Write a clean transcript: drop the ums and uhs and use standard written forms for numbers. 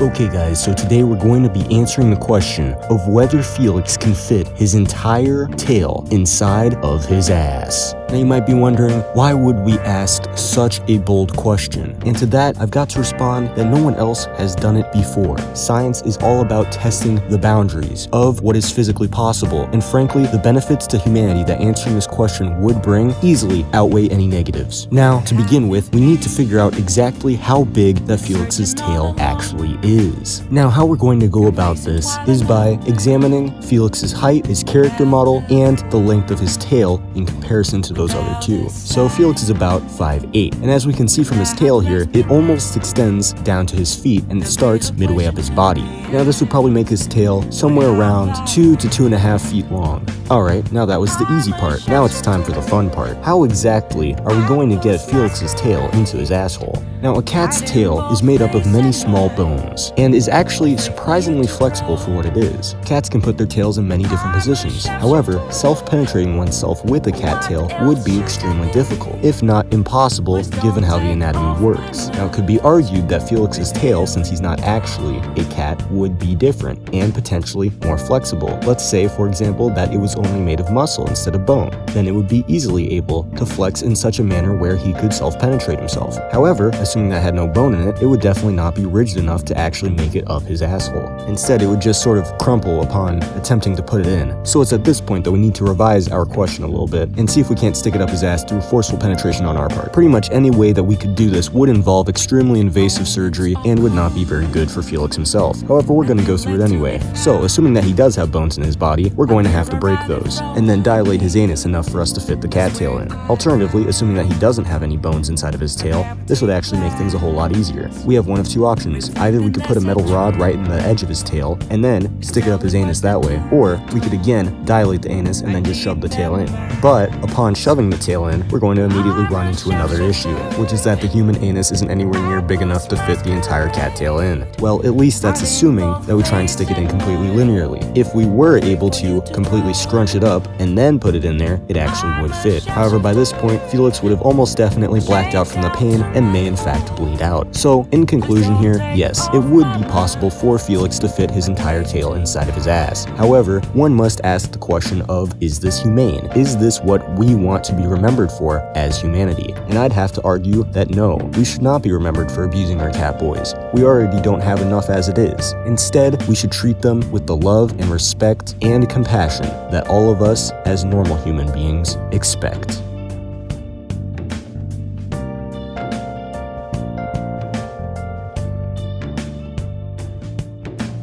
Okay guys, so today we're going to be answering the question of whether Felix can fit his entire tail inside of his ass. Now you might be wondering, why would we ask such a bold question? And to that, I've got to respond that no one else has done it before. Science is all about testing the boundaries of what is physically possible, and frankly, the benefits to humanity that answering this question would bring easily outweigh any negatives. Now, to begin with, we need to figure out exactly how big that Felix's tail actually is. Now, how we're going to go about this is by examining Felix's height, his character model, and the length of his tail in comparison to those other two. So Felix is about 5'8", and as we can see from his tail here, it almost extends down to his feet and it starts midway up his body. Now this would probably make his tail somewhere around 2 to 2.5 feet long. Alright, now that was the easy part. Now it's time for the fun part. How exactly are we going to get Felix's tail into his asshole? Now a cat's tail is made up of many small bones and is actually surprisingly flexible for what it is. Cats can put their tails in many different positions. However, self-penetrating oneself with a cat tail would be extremely difficult, if not impossible, given how the anatomy works. Now it could be argued that Felix's tail, since he's not actually a cat, would be different and potentially more flexible. Let's say, for example, that it was only made of muscle instead of bone. Then it would be easily able to flex in such a manner where he could self-penetrate himself. However, assuming that had no bone in it, it would definitely not be rigid enough to actually make it up his asshole. Instead, it would just sort of crumple upon attempting to put it in. So it's at this point that we need to revise our question a little bit and see if we can't stick it up his ass through forceful penetration on our part. Pretty much any way that we could do this would involve extremely invasive surgery and would not be very good for Felix himself. However, we're going to go through it anyway. So, assuming that he does have bones in his body, we're going to have to break those, and then dilate his anus enough for us to fit the cattail in. Alternatively, assuming that he doesn't have any bones inside of his tail, this would actually make things a whole lot easier. We have one of two options. Either we could put a metal rod right in the edge of his tail, and then stick it up his anus that way, or we could again dilate the anus and then just shove the tail in. But, upon shoving the tail in, we're going to immediately run into another issue, which is that the human anus isn't anywhere near big enough to fit the entire cattail in. Well, at least that's assuming that we try and stick it in completely linearly. If we were able to completely scrunch it up and then put it in there, it actually would fit. However, by this point, Felix would have almost definitely blacked out from the pain and may in fact bleed out. So, in conclusion here, yes, it would be possible for Felix to fit his entire tail inside of his ass. However, one must ask the question of, is this humane? Is this what we want to be remembered for as humanity? And I'd have to argue that no, we should not be remembered for abusing our cat boys. We already don't have enough as it is. Instead, we should treat them with the love and respect and compassion that all of us as normal human beings expect.